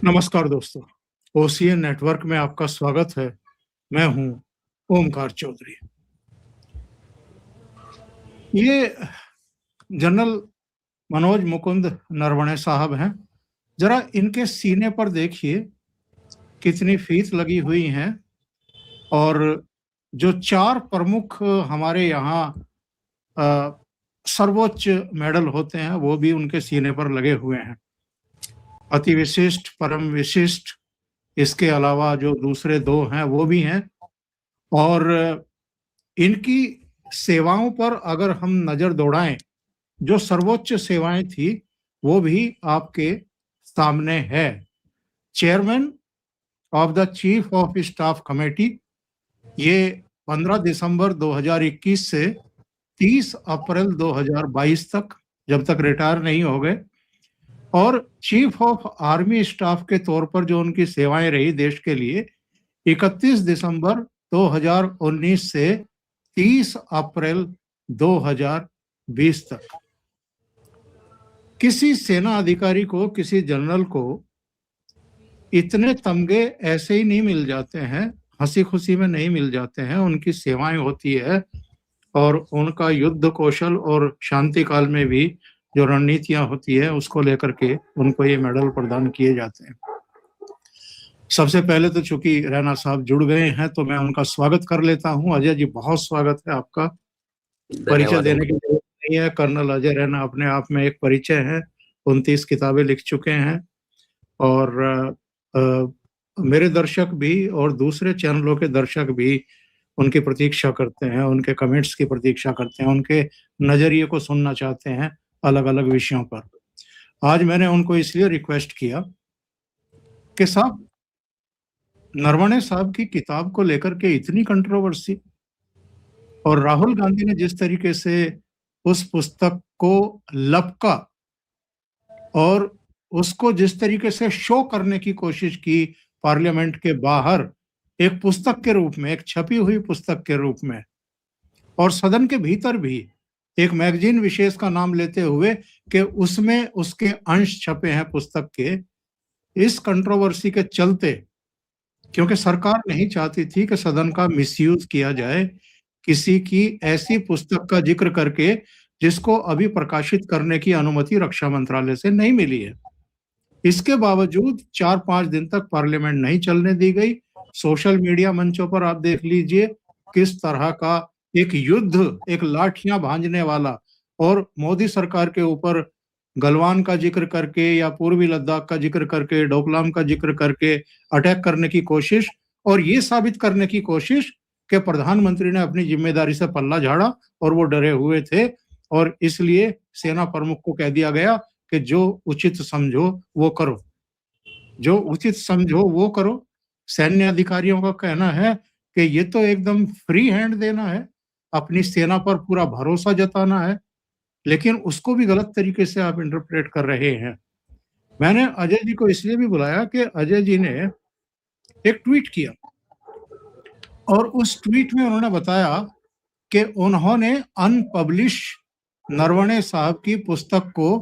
नमस्कार दोस्तों, OCN network में आपका स्वागत है। मैं हूं ओमकार चौधरी। ये जनरल मनोज मुकुंद नरवणे साहब हैं। जरा इनके सीने पर देखिए कितनी फीस लगी हुई हैं और जो 4 प्रमुख हमारे यहाँ अ, सर्वोच्च मेडल होते हैं वो भी उनके सीने पर लगे हुए हैं। अति विशिष्ट, परम विशिष्ट, इसके अलावा जो दूसरे 2 हैं वो भी हैं और इनकी सेवाओं पर अगर हम नजर दौड़ाएं, जो सर्वोच्च सेवाएं थी वो भी आपके सामने है। Chairman of the chief of staff committee, ये 15 दिसंबर 2021 से 30 अप्रैल 2022 तक, जब तक रिटायर नहीं हो गए, और चीफ ऑफ आर्मी स्टाफ के तौर पर जो उनकी सेवाएं रही देश के लिए, 31 दिसंबर 2019 से 30 अप्रैल 2020 तक। किसी सेना अधिकारी को, किसी जनरल को इतने तमगे ऐसे ही नहीं मिल जाते हैं, हंसी खुशी में नहीं मिल जाते हैं। उनकी सेवाएं होती है और उनका युद्ध कौशल और शांति काल में भी जो रणनीतियां होती है उसको लेकर के उनको ये मेडल प्रदान किए जाते हैं। सबसे पहले तो चूंकि रैना साहब जुड़ गए हैं तो मैं उनका स्वागत कर लेता हूं। अजय जी, बहुत स्वागत है आपका। परिचय देने की जरूरत नहीं है, कर्नल अजय रैना अपने आप में एक परिचय है। 29 किताबें लिख चुके हैं और मेरे दर्शक भी और दूसरे चैनलों के दर्शक भी उनकी प्रतीक्षा करते हैं, उनके कमेंट्स की प्रतीक्षा करते हैं, उनके नजरिए को सुनना चाहते हैं अलग अलग विषयों पर। आज मैंने उनको इसलिए रिक्वेस्ट किया कि साहब, नरवणे साहब की किताब को लेकर के इतनी कंट्रोवर्सी, और राहुल गांधी ने जिस तरीके से उस पुस्तक को लपका और उसको जिस तरीके से शो करने की कोशिश की पार्लियामेंट के बाहर, एक पुस्तक के रूप में, एक छपी हुई पुस्तक के रूप में, और सदन के भीतर भी एक मैगजीन विशेष का नाम लेते हुए कि उसमें उसके अंश छपे हैं पुस्तक के। इस कंट्रोवर्सी के चलते, क्योंकि सरकार नहीं चाहती थी कि सदन का मिसयूज किया जाए किसी की ऐसी पुस्तक का जिक्र करके जिसको अभी प्रकाशित करने की अनुमति रक्षा मंत्रालय से नहीं मिली है। इसके बावजूद 4-5 दिन तक पार्लियामेंट नहीं चलने दी गई। सोशल मीडिया मंचों पर आप देख लीजिए किस तरह का एक युद्ध, एक लाठियां भांजने वाला, और मोदी सरकार के ऊपर गलवान का जिक्र करके या पूर्वी लद्दाख का जिक्र करके, डोकलाम का जिक्र करके अटैक करने की कोशिश, और ये साबित करने की कोशिश कि प्रधानमंत्री ने अपनी जिम्मेदारी से पल्ला झाड़ा और वो डरे हुए थे, और इसलिए सेना प्रमुख को कह दिया गया कि जो उचित समझो वो करो, जो उचित समझो वो करो। सैन्य अधिकारियों का कहना है कि ये तो एकदम फ्री हैंड देना है, अपनी सेना पर पूरा भरोसा जताना है, लेकिन उसको भी गलत तरीके से आप इंटरप्रेट कर रहे हैं। मैंने अजय जी को इसलिए भी बुलाया कि अजय जी ने एक ट्वीट किया और उस ट्वीट में उन्होंने बताया कि उन्होंने अनपब्लिश नरवणे साहब की पुस्तक को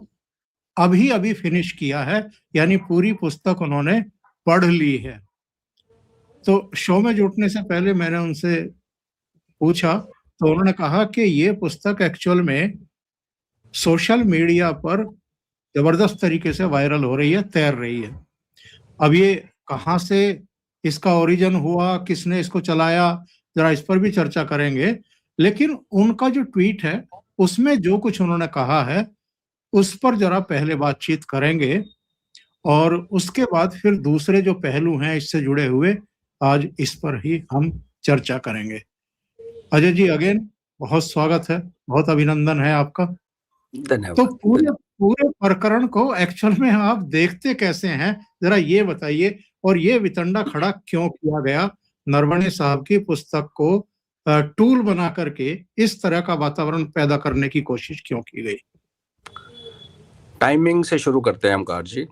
अभी अभी फिनिश किया है, यानी पूरी पुस्तक उन्होंने पढ़ ली है। तो शो में जुटने से पहले मैंने उनसे पूछा तो उन्होंने कहा कि ये पुस्तक एक्चुअल में सोशल मीडिया पर जबरदस्त तरीके से वायरल हो रही है, तैर रही है। अब ये कहाँ से इसका ओरिजिन हुआ, किसने इसको चलाया, जरा इस पर भी चर्चा करेंगे। लेकिन उनका जो ट्वीट है उसमें जो कुछ उन्होंने कहा है उस पर जरा पहले बातचीत करेंगे और उसके बाद फिर दूसरे जो पहलू हैं इससे जुड़े हुए, आज इस पर ही हम चर्चा करेंगे। अजय जी, अगेन बहुत स्वागत है, बहुत अभिनंदन है आपका। तो पूरे पूरे प्रकरण को एक्चुअल में आप देखते कैसे हैं, जरा ये बताइए, और ये वितंडा खड़ा क्यों किया गया, नरवणे साहब की पुस्तक को टूल बना करके इस तरह का वातावरण पैदा करने की कोशिश क्यों की गई? टाइमिंग से शुरू करते हैं ओमकार जी।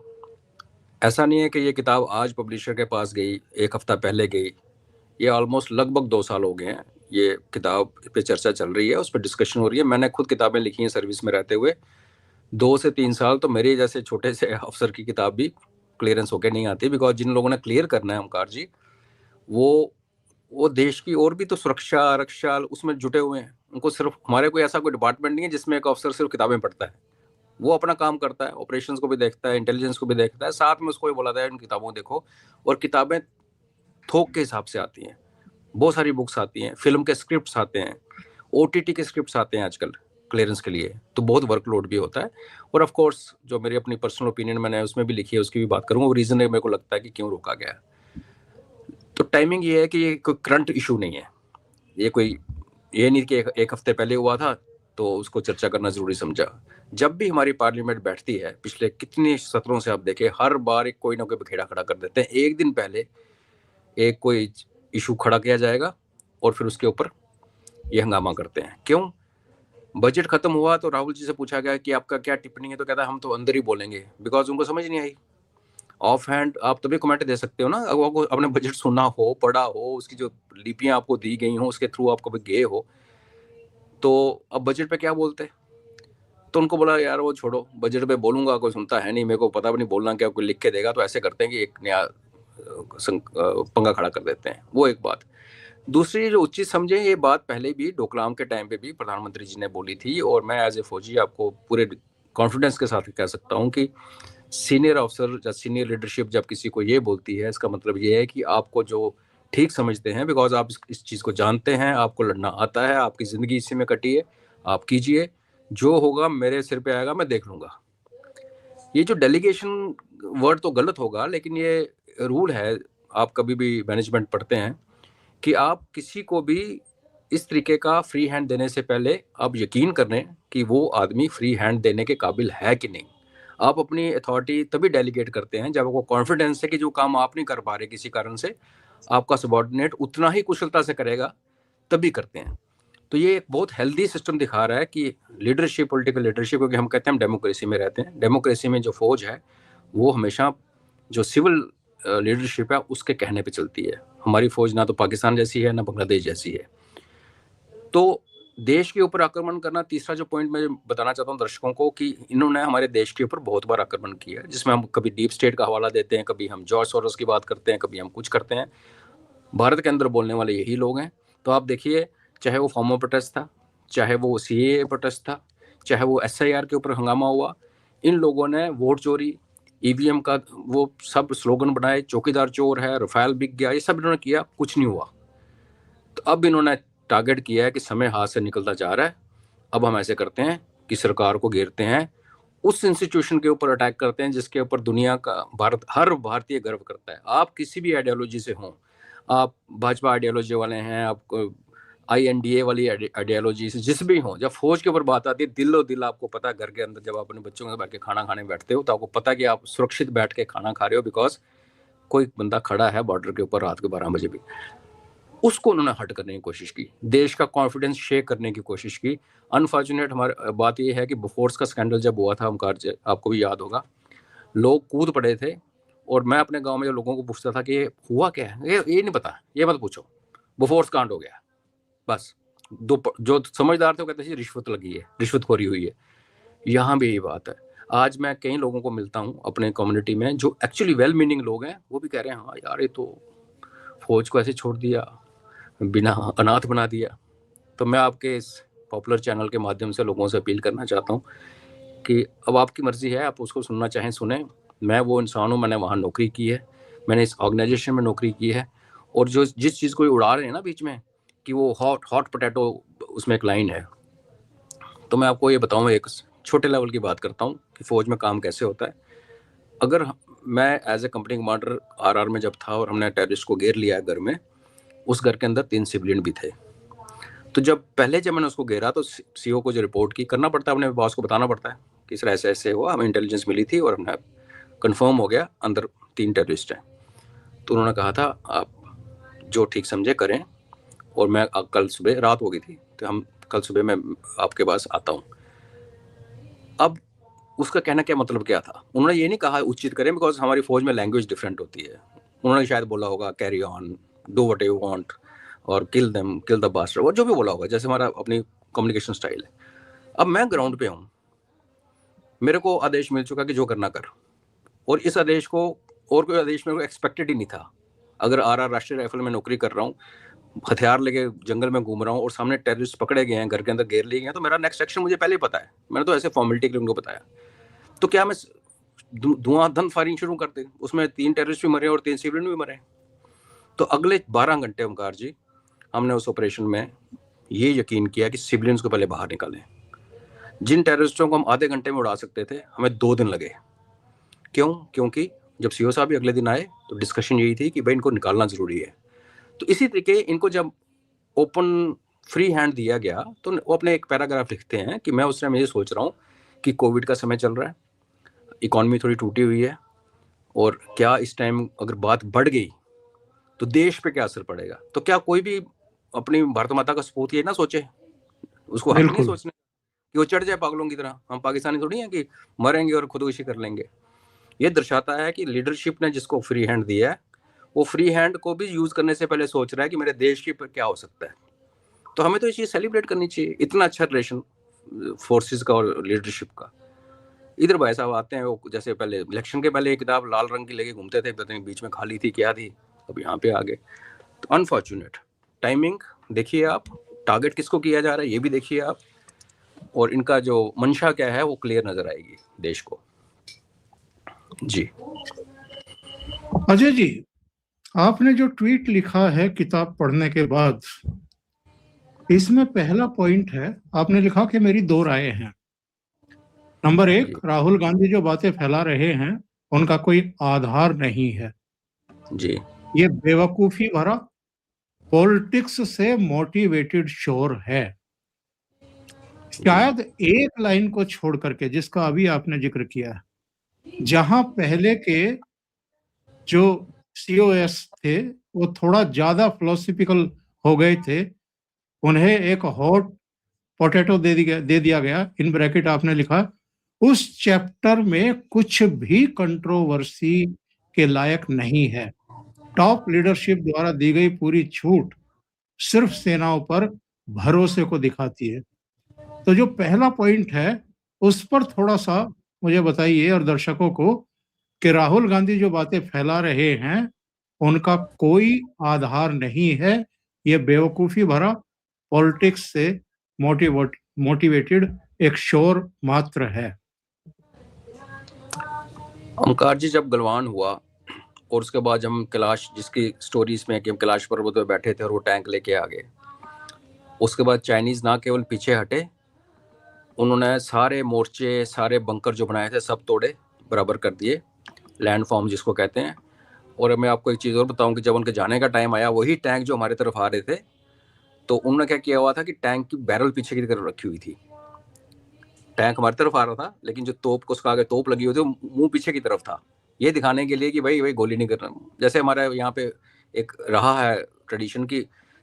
ऐसा नहीं है कि ये किताब आज पब्लिशर के पास गई, एक हफ्ता पहले गई। ये ऑलमोस्ट लगभग 2 साल हो गए हैं ये किताब पे चर्चा चल रही है, उस पर डिस्कशन हो रही है। मैंने खुद किताबें लिखी हैं सर्विस में रहते हुए, 2 से 3 साल तो मेरे जैसे छोटे से अफसर की किताब भी क्लियरेंस होकर नहीं आती, बिकॉज जिन लोगों ने क्लियर करना है ओमकार जी, वो देश की और भी तो सुरक्षा आरक्षा उसमें जुटे हुए हैं। उनको सिर्फ, हमारे कोई ऐसा कोई डिपार्टमेंट नहीं है जिसमें एक अफसर सिर्फ किताबें पढ़ता है। वो अपना काम करता है, ऑपरेशंस को भी देखता है, इंटेलिजेंस को भी देखता है, साथ में उसको ये बोला है इन किताबों देखो। और किताबें थोक के हिसाब से आती हैं, बहुत सारी बुक्स आती हैं, फिल्म के स्क्रिप्ट्स आते हैं, OTT के स्क्रिप्ट्स आते हैं आजकल क्लियरेंस के लिए, तो बहुत वर्कलोड भी होता है। और ऑफ कोर्स जो मेरी अपनी पर्सनल ओपिनियन मैंने उसमें भी लिखी है, उसकी भी बात करूंगा। वो रीजन है मेरे को लगता है कि क्यों रोका गया। तो टाइमिंग ये है कि ये कोई करंट इशू नहीं है, ये नहीं कि एक हफ्ते पहले हुआ था तो उसको चर्चा करना जरूरी समझा। जब भी हमारी पार्लियामेंट बैठती है, पिछले कितने सत्रों से आप देखें, हर बार एक कोई ना कोई बखेड़ा खड़ा कर देते हैं। एक दिन पहले एक कोई इशू खड़ा किया जाएगा और फिर उसके ऊपर ये हंगामा करते हैं। क्यों? बजट खत्म हुआ तो राहुल जी से पूछा गया कि आपका क्या टिप्पणी है, तो कहता है हम तो अंदर ही बोलेंगे, बिकॉज उनको समझ नहीं आई। ऑफ हैंड आप तभी कमेंट दे सकते हो ना, अगर आपको अपने बजट सुना हो, पढ़ा हो, उसकी जो लिपियां आपको दी गई हो, उसके थ्रू आप कभी गए हो, तो अब बजट पे क्या बोलते? तो उनको बोला यार वो छोड़ो, बजट पे बोलूंगा, कोई सुनता है नहीं, मेरे को पता भी नहीं बोलना क्या, कोई लिख के देगा। तो ऐसे करते हैं कि एक नया पंगा खड़ा कर देते हैं। वो एक बात। दूसरी जो उचित समझे, ये बात पहले भी डोकलाम के टाइम पे भी प्रधानमंत्री जी ने बोली थी, और मैं एज ए फौजी आपको पूरे कॉन्फिडेंस के साथ कह सकता हूँ कि सीनियर अफसर या सीनियर लीडरशिप जब किसी को ये बोलती है, इसका मतलब ये है कि आपको जो ठीक समझते हैं, बिकॉज आप इस चीज़ को जानते हैं, आपको लड़ना आता है, आपकी ज़िंदगी इसी में कटी है, आप कीजिए, जो होगा मेरे सिर पे आएगा, मैं देख लूँगा। ये जो डेलीगेशन वर्ड तो गलत होगा, लेकिन ये रूल है, आप कभी भी मैनेजमेंट पढ़ते हैं कि आप किसी को भी इस तरीके का फ्री हैंड देने से पहले आप यकीन कर लें कि वो आदमी फ्री हैंड देने के काबिल है कि नहीं। आप अपनी अथॉरिटी तभी डेलीगेट करते हैं जब आपको कॉन्फिडेंस है कि जो काम आप नहीं कर पा रहे किसी कारण से, आपका सबॉर्डिनेट उतना ही कुशलता से करेगा, तभी करते हैं। तो ये एक बहुत हेल्दी सिस्टम दिखा रहा है कि लीडरशिप, पॉलिटिकल लीडरशिप, क्योंकि हम कहते हैं हम डेमोक्रेसी में रहते हैं। डेमोक्रेसी में जो फौज है वो हमेशा जो सिविल लीडरशिप है उसके कहने पे चलती है। हमारी फौज ना तो पाकिस्तान जैसी है, ना बांग्लादेश जैसी है। तो देश के ऊपर आक्रमण करना, तीसरा जो पॉइंट मैं बताना चाहता हूँ दर्शकों को, कि इन्होंने हमारे देश के ऊपर बहुत बार आक्रमण किया है, जिसमें हम कभी डीप स्टेट का हवाला देते हैं, कभी हम जॉर्ज सोरोस की बात करते हैं, कभी हम कुछ करते हैं। भारत के अंदर बोलने वाले यही लोग हैं। तो आप देखिए, चाहे वो फार्मर प्रोटेस्ट था, चाहे वो CAA प्रोटेस्ट था, चाहे वो SIR के ऊपर हंगामा हुआ, इन लोगों ने वोट चोरी, EVM का वो सब स्लोगन बनाए, चौकीदार चोर है, रफाल बिक गया, ये सब इन्होंने किया, कुछ नहीं हुआ। तो अब इन्होंने टारगेट किया है कि समय हाथ से निकलता जा रहा है, अब हम ऐसे करते हैं कि सरकार को घेरते हैं, उस इंस्टीट्यूशन के ऊपर अटैक करते हैं जिसके ऊपर दुनिया का हर भारतीय गर्व करता है। आप किसी भी आइडियोलॉजी से हों, आप भाजपा आइडियोलॉजी वाले हैं, आप INDA वाली आइडियोलॉजी से जिस भी हों, जब फौज के ऊपर बात आती है, दिलो दिल आपको पता है, घर के अंदर जब आप अपने बच्चों के साथ बैठ के खाना खाने बैठते हो तो आपको पता है कि आप सुरक्षित बैठ के खाना खा रहे हो, बिकॉज कोई बंदा खड़ा है बॉर्डर के ऊपर रात के 12 बजे भी। उसको उन्होंने हट करने की कोशिश की, देश का कॉन्फिडेंस शेक करने की कोशिश की। अनफॉर्चुनेट हमारी बात यह है कि बोफोर्स का स्कैंडल जब हुआ था, ओमकार जी आपको भी याद होगा, लोग कूद पड़े थे, और मैं अपने गांव में जो लोगों को पूछता था कि ये हुआ क्या है, ये नहीं पता, ये मत पूछो, बोफोर्स कांड हो गया, बस। जो समझदार थे वो कहते थे रिश्वत लगी है, रिश्वतखोरी हुई है। यहाँ भी यही बात है। आज मैं कई लोगों को मिलता हूँ अपने कम्युनिटी में जो एक्चुअली वेल मीनिंग लोग हैं, वो भी कह रहे हैं हाँ यार ये तो फौज को ऐसे छोड़ दिया, बिना अनाथ बना दिया। तो मैं आपके इस पॉपुलर चैनल के माध्यम से लोगों से अपील करना चाहता हूँ कि अब आपकी मर्जी है, आप उसको सुनना चाहें सुने। मैं वो इंसान हूँ, मैंने वहाँ नौकरी की है, मैंने इस ऑर्गेनाइजेशन में नौकरी की है, और जो जिस चीज़ को उड़ा रहे हैं ना बीच में कि वो हॉट पोटैटो, उसमें एक लाइन है। तो मैं आपको ये बताऊँ, एक छोटे लेवल की बात करता हूँ कि फ़ौज में काम कैसे होता है। अगर मैं as a company commander RR में जब था और हमने टेररिस्ट को घेर लिया घर में, उस घर के अंदर 3 सिविलियन भी थे। तो जब मैंने उसको घेरा तो CO को जो रिपोर्ट की करना पड़ता है, अपने बॉस को बताना पड़ता है कि इस तरह ऐसे ऐसे हुआ, हमें इंटेलिजेंस मिली थी और हमने कंफर्म हो गया अंदर 3 टेररिस्ट हैं। तो उन्होंने कहा था आप जो ठीक समझे करें, और मैं कल सुबह, रात हो गई थी, तो हम कल सुबह मैं आपके पास आता हूँ। अब उसका कहना क्या मतलब क्या था, उन्होंने ये नहीं कहा उचित करें, बिकॉज हमारी फौज में लैंग्वेज डिफरेंट होती है। उन्होंने शायद बोला होगा carry on, do what you want, और kill them, kill the bastard, और जो भी बोला होगा, जैसे हमारा अपनी कम्युनिकेशन स्टाइल है। अब मैं ग्राउंड पे हूँ, मेरे को आदेश मिल चुका कि जो करना कर, और इस आदेश को और कोई आदेश मेरे को एक्सपेक्टेड ही नहीं था। अगर आरआर राष्ट्रीय राइफल में नौकरी कर रहा हूँ, हथियार लेके जंगल में घूम रहा हूँ और सामने टेररिस्ट पकड़े गए हैं, घर के अंदर घेर लिए गए हैं, तो मेरा नेक्स्ट एक्शन मुझे पहले ही पता है। मैंने तो ऐसे फॉर्मेलिटी के लिए उनको बताया। तो क्या मैं धुआंधार फायरिंग शुरू कर दी? उसमें 3 टेररिस्ट भी मरे और 3 सिविलियन भी मरे। तो अगले 12 घंटे ओमकार जी हमने उस ऑपरेशन में ये यकीन किया कि सिविलियंस को पहले बाहर निकालें। जिन टेररिस्टों को हम आधे घंटे में उड़ा सकते थे, हमें 2 दिन लगे। क्यों? क्योंकि जब सीओ साहब भी अगले दिन आए तो डिस्कशन यही थी कि भाई इनको निकालना जरूरी है। तो इसी तरीके इनको जब ओपन फ्री हैंड दिया गया तो वो अपने एक पैराग्राफ लिखते हैं कि मैं उस टाइम ये सोच रहा हूँ कि कोविड का समय चल रहा है, इकॉनमी थोड़ी टूटी हुई है, और क्या इस टाइम अगर बात बढ़ गई तो देश पे क्या असर पड़ेगा। तो क्या कोई भी अपनी भारत माता का सपूत ये ना सोचे, उसको हक नहीं सोचने कि वो चढ़ जाए पागलों की तरह। हम पाकिस्तानी थोड़ी हैं कि मरेंगे और खुदकुशी कर लेंगे। ये दर्शाता है कि लीडरशिप ने जिसको फ्री हैंड दिया है, वो फ्री हैंड को भी यूज करने से पहले सोच रहा है कि मेरे देश के पर क्या हो सकता है। तो हमें तो ये चीज सेलिब्रेट करनी चाहिए, इतना अच्छा रिलेशन फोर्सेस का और लीडरशिप का। इधर भाई साहब आते हैं, वो जैसे पहले इलेक्शन के पहले एक किताब लाल रंग की लेके घूमते थे, पता नहीं बीच में खाली थी क्या थी, अब यहाँ पे आ गए। तो अनफॉर्चुनेट टाइमिंग देखिए आप, टारगेट किसको किया जा रहा है ये भी देखिए आप, और इनका जो मंशा क्या है वो क्लियर नजर आएगी देश को। जी अजय जी, आपने जो ट्वीट लिखा है किताब पढ़ने के बाद, इसमें पहला पॉइंट है, आपने लिखा कि मेरी 2 राय हैं। नंबर 1, राहुल गांधी जो बातें फैला रहे हैं उनका कोई आधार नहीं है जी, ये बेवकूफी भरा पॉलिटिक्स से मोटिवेटेड शोर है। शायद एक लाइन को छोड़ करके जिसका अभी आपने जिक्र किया है, जहां पहले के जो सीओएस थे वो थोड़ा ज्यादा फिलोसफिकल हो गए थे, उन्हें एक हॉट पोटैटो दे दिया गया, इन ब्रैकेट आपने लिखा, उस चैप्टर में कुछ भी कंट्रोवर्सी के लायक नहीं है। टॉप लीडरशिप द्वारा दी गई पूरी छूट सिर्फ सेनाओं पर भरोसे को दिखाती है। तो जो पहला पॉइंट है उस पर थोड़ा सा मुझे बताइए और दर्शकों को कि राहुल गांधी जो बातें फैला रहे हैं उनका कोई आधार नहीं है, ये बेवकूफी भरा पॉलिटिक्स से मोटिवेटेड एक शोर मात्र है। ओमकार जी, जब गलवान हुआ और उसके बाद जब हम कैलाश, जिसकी स्टोरीज में कि हम कैलाश पर्वत पे बैठे थे और वो टैंक लेके आ गए, उसके बाद चाइनीज ना केवल पीछे हटे, उन्होंने सारे मोर्चे, सारे बंकर जो बनाए थे सब तोड़े, बराबर कर दिए, लैंड फॉर्म जिसको कहते हैं। और मैं आपको एक चीज़ और बताऊं कि जब उनके जाने का टाइम आया, वही टैंक जो हमारे तरफ आ रहे थे, तो उन्होंने क्या किया हुआ था कि टैंक की बैरल पीछे की तरफ रखी हुई थी। टैंक हमारी तरफ आ रहा था लेकिन जो तोप को उसका आगे तोप लगी हुई थी मुंह पीछे की तरफ था, ये दिखाने के लिए कि भाई गोली नहीं करना। जैसे हमारे यहाँ पे एक रहा है ट्रेडिशन की,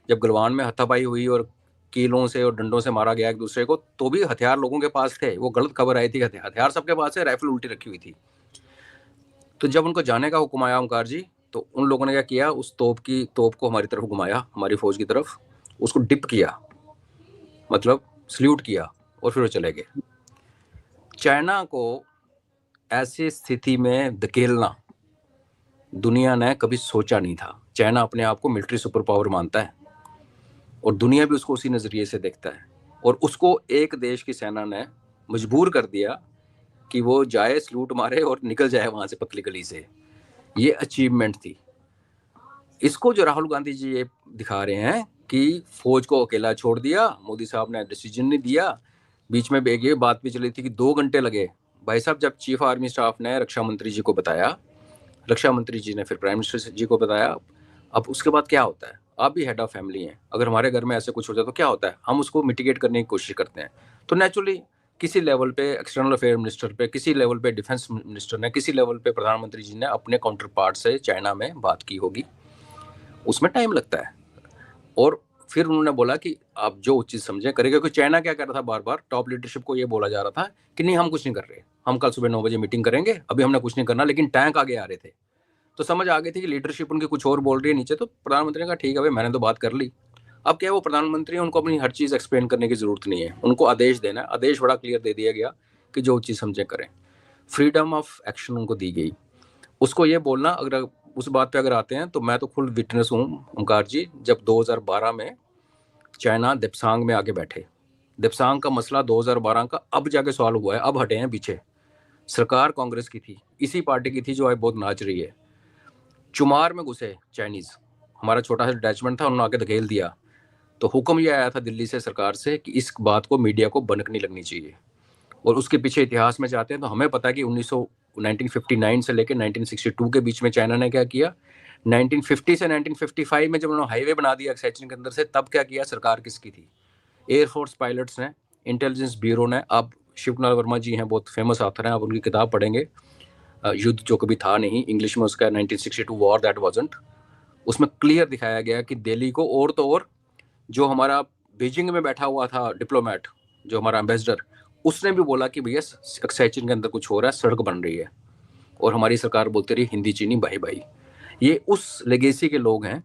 जब गलवान में हथापाई हुई और कीलों से और डंडों से मारा गया एक दूसरे को, तो भी हथियार लोगों के पास थे। वो गलत खबर आई थी, हथियार सबके पास है, राइफल उल्टी रखी हुई थी। तो जब उनको जाने का हुक्म आया ओमकार जी, तो उन लोगों ने क्या किया, उस तोप को हमारी तरफ घुमाया, हमारी फौज की तरफ, उसको डिप किया, मतलब सल्यूट किया, और फिर वो चले गए। चाइना को ऐसी स्थिति में धकेलना दुनिया ने कभी सोचा नहीं था। चाइना अपने आप को मिलिट्री सुपर पावर मानता है और दुनिया भी उसको उसी नजरिए से देखता है, और उसको एक देश की सेना ने मजबूर कर दिया कि वो जाए, सलूट मारे और निकल जाए वहां से पतली गली से। ये अचीवमेंट थी। इसको जो राहुल गांधी जी ये दिखा रहे हैं कि फौज को अकेला छोड़ दिया, मोदी साहब ने डिसीजन नहीं दिया। बीच में ये बात भी चली थी कि 2 घंटे लगे। भाई साहब, जब चीफ आर्मी स्टाफ ने रक्षा मंत्री जी को बताया, रक्षा मंत्री जी ने फिर प्राइम मिनिस्टर जी को बताया, अब उसके बाद क्या होता है, आप भी हेड ऑफ फैमिली हैं, अगर हमारे घर में ऐसे कुछ हो जाए तो क्या होता है, हम उसको मिटिगेट करने की कोशिश करते हैं। तो नेचुरली किसी लेवल पे एक्सटर्नल अफेयर मिनिस्टर पे, किसी लेवल पे डिफेंस मिनिस्टर ने, किसी लेवल पे प्रधानमंत्री जी ने अपने काउंटर पार्ट से चाइना में बात की होगी, उसमें टाइम लगता है। और फिर उन्होंने बोला कि आप जो चीज़ समझें करेंगे, क्योंकि चाइना क्या कर रहा था, बार बार टॉप लीडरशिप को ये बोला जा रहा था कि नहीं हम कुछ नहीं कर रहे, हम कल सुबह 9 बजे मीटिंग करेंगे, अभी हमने कुछ नहीं करना। लेकिन टैंक आगे आ रहे थे तो समझ आ गई थी कि लीडरशिप उनकी कुछ और बोल रही है नीचे। तो प्रधानमंत्री ने कहा ठीक है भाई, मैंने तो बात कर ली। अब क्या है, वो प्रधानमंत्री, उनको अपनी हर चीज़ एक्सप्लेन करने की जरूरत नहीं है, उनको आदेश देना है। आदेश बड़ा क्लियर दे दिया गया कि जो चीज़ समझे करें। फ्रीडम ऑफ एक्शन उनको दी गई। उसको ये बोलना, अगर उस बात पे अगर आते हैं तो मैं तो खुद विटनेस हूँ ओमकार जी, जब 2012 में चाइना दिप्सांग में आके बैठे, दिप्सांग का मसला 2012 का अब जाके सॉल्व हुआ है, अब हटे हैं पीछे। सरकार कांग्रेस की थी, इसी पार्टी की थी जो आज बहुत नाच रही है। चुमार में घुसे चाइनीज, हमारा छोटा सा डिटैचमेंट था, उन्होंने आके धकेल दिया। तो हुक्म ये आया था दिल्ली से, सरकार से, कि इस बात को मीडिया को बनक नहीं लगनी चाहिए। और उसके पीछे इतिहास में जाते हैं तो हमें पता है कि 1959 से लेकर 1962 के बीच में चाइना ने क्या किया। 1950 से 1955 में जब उन्होंने हाईवे बना दिया सैचिन के अंदर से, तब क्या किया, सरकार किसकी थी? एयरफोर्स पायलट्स ने, इंटेलिजेंस ब्यूरो ने। अब शिव कुमार वर्मा जी हैं, बहुत फेमस ऑथर हैं, आप उनकी किताब पढ़ेंगे, युद्ध जो कभी था नहीं, इंग्लिश में उसका 1962 वॉर दैट वाजंट। उसमें क्लियर दिखाया गया कि दिल्ली को, और तो और जो हमारा बीजिंग में बैठा हुआ था डिप्लोमेट, जो हमारा एम्बेसडर, उसने भी बोला कि भैया सैचिन के अंदर कुछ हो रहा है, सड़क बन रही है। और हमारी सरकार बोलती रही हिंदी चीनी भाई भाई। ये उस लेगेसी के लोग हैं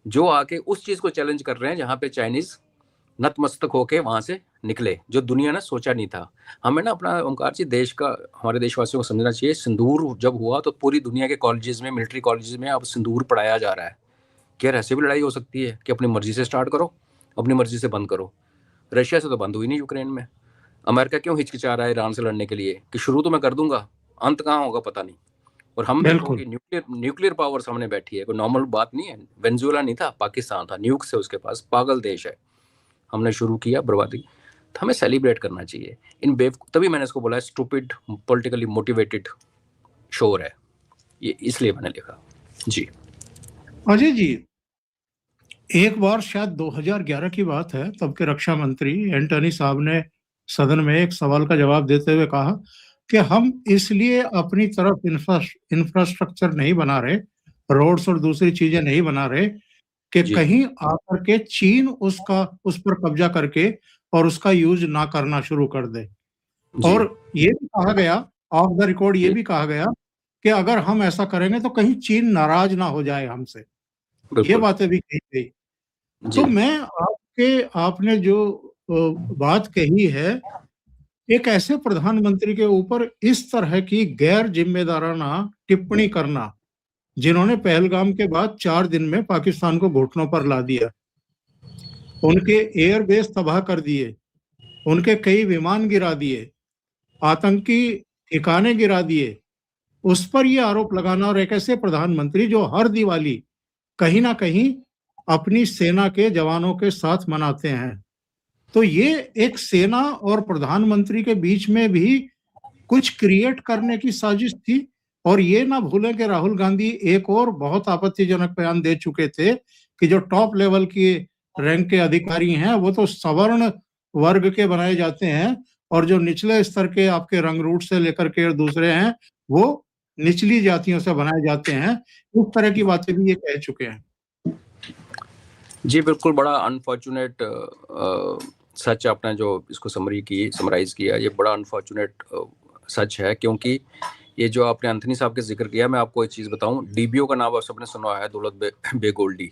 जो आके उस चीज को चैलेंज कर रहे हैं जहां पे चाइनीज नतमस्तक होके वहां से निकले, जो दुनिया ने सोचा नहीं था। हमें ना अपना ओमकार जी देश का, हमारे देशवासियों को समझना चाहिए, सिंदूर जब हुआ तो पूरी दुनिया के कॉलेजेस में, मिलिट्री कॉलेजेस में अब सिंदूर पढ़ाया जा रहा है कि यार ऐसे भी लड़ाई हो सकती है कि अपनी मर्जी से स्टार्ट करो, अपनी मर्जी से बंद करो। रशिया से तो बंद हुई नहीं यूक्रेन में। अमेरिका क्यों हिचकिचा रहा है ईरान से लड़ने के लिए कि शुरू तो मैं कर दूंगा, अंत कहाँ होगा पता नहीं। और हम देखो कि न्यूक्लियर पावर सामने बैठी है, कोई नॉर्मल बात नहीं है। वेनेजुएला नहीं था, पाकिस्तान था, न्यूक से उसके पास, पागल देश है। हमने शुरू किया बर्बादी, तो हमें सेलिब्रेट करना चाहिए इन तभी मैंने इसको बोला स्टूपिड पॉलिटिकली मोटिवेटेड शोर है ये, इसलिए मैंने लिखा जी। अजय जी, एक बार शायद 2011 की बात है, तब के रक्षा मंत्री एंटनी साहब ने सदन में एक सवाल का जवाब देते हुए कहा कि हम इसलिए अपनी तरफ इंफ्रास्ट्रक्चर नहीं बना रहे, रोड्स और दूसरी चीजें नहीं बना रहे कि कहीं आकर के चीन उस पर कब्जा करके और उसका यूज ना करना शुरू कर दे। और ये भी कहा गया, ऑफ द रिकॉर्ड ये भी कहा गया कि अगर हम ऐसा करेंगे तो कहीं चीन नाराज ना हो जाए हमसे, ये बातें भी कही गई। तो मैं आपने जो बात कही है, एक ऐसे प्रधानमंत्री के ऊपर इस तरह की गैर जिम्मेदाराना टिप्पणी करना, जिन्होंने पहलगाम के बाद 4 दिन में पाकिस्तान को घुटनों पर ला दिया, उनके एयरबेस तबाह कर दिए, उनके कई विमान गिरा दिए, आतंकी ठिकाने गिरा दिए, उस पर यह आरोप लगाना, और एक ऐसे प्रधानमंत्री जो हर दिवाली कहीं ना कहीं अपनी सेना के जवानों के साथ मनाते हैं, तो ये एक सेना और प्रधानमंत्री के बीच में भी कुछ क्रिएट करने की साजिश थी। और ये ना भूलें कि राहुल गांधी एक और बहुत आपत्तिजनक बयान दे चुके थे कि जो टॉप लेवल की रैंक के अधिकारी हैं वो तो सवर्ण वर्ग के बनाए जाते हैं, और जो निचले स्तर के आपके रंगरूट से लेकर के दूसरे हैं वो निचली जातियों से बनाए जाते हैं। इस तरह की बातें भी ये कह चुके हैं। जी बिल्कुल, बड़ा अनफॉर्चुनेट सच आपने जो इसको समराइज किया, ये बड़ा अनफॉर्चुनेट सच है, क्योंकि ये जो आपने एंथनी साहब के जिक्र किया, मैं आपको एक चीज बताऊं, डीबीओ का नाम आप सबने सुना है, दौलत बेगोल्डी,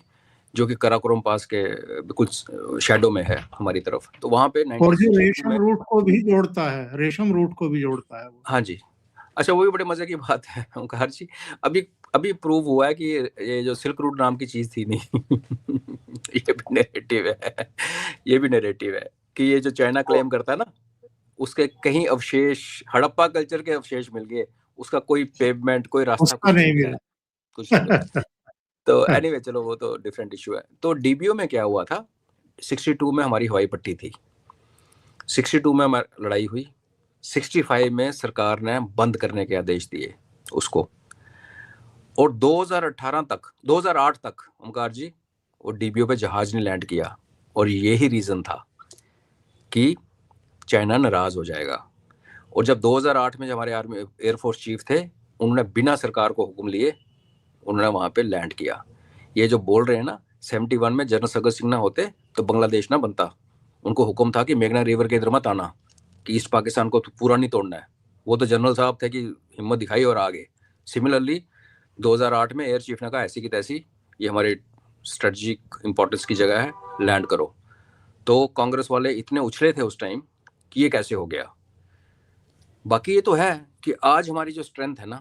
जो कि कराकोरम पास के कुछ शैडो में है हमारी तरफ। तो वहां पे और जो रेशम रूट को भी जोड़ता है, रेशम रूट को भी जोड़ता है वो। हाँ जी, अच्छा, वो भी बड़े मजे की बात है ओंकार जी। अभी प्रूव हुआ है कि ये जो सिल्क रूट नाम की चीज थी नहीं ये भी नैरेटिव है, ये भी नैरेटिव है कि ये जो चाइना क्लेम करता है ना, उसके कहीं अवशेष, हड़प्पा कल्चर के अवशेष मिल गए, उसका कोई पेवमेंट, कोई रास्ता कुछ नहीं मिला, कुछ नहीं मिला। तो एनीवे चलो, वो तो डिफरेंट इशू है। तो डीबीओ में क्या हुआ था, 62 में हमारी हवाई पट्टी थी, 62 में हमारी लड़ाई हुई, 65 में सरकार ने बंद करने के आदेश दिए उसको, और 2008 तक ओमकार जी वो डीबीओ पे जहाज ने लैंड किया। और यही रीजन था कि चाइना नाराज हो जाएगा। और जब 2008 में जब हमारे आर्मी एयरफोर्स चीफ थे, उन्होंने बिना सरकार को हुक्म लिए उन्होंने वहां पे लैंड किया। ये जो बोल रहे हैं ना, 71 में जनरल सगत सिंह ना होते तो बांग्लादेश ना बनता। उनको हुक्म था कि मेघना रिवर के इधर मत आना, कि ईस्ट पाकिस्तान को तो पूरा नहीं तोड़ना है। वो तो जनरल साहब थे कि हिम्मत दिखाई और आगे। सिमिलरली 2008 में एयर चीफ ने कहा ऐसी की तैसी, ये हमारे स्ट्रेटजिक इंपॉर्टेंस की जगह है, लैंड करो। तो कांग्रेस वाले इतने उछले थे उस टाइम कि ये कैसे हो गया। बाकी ये तो है कि आज हमारी जो स्ट्रेंथ है ना,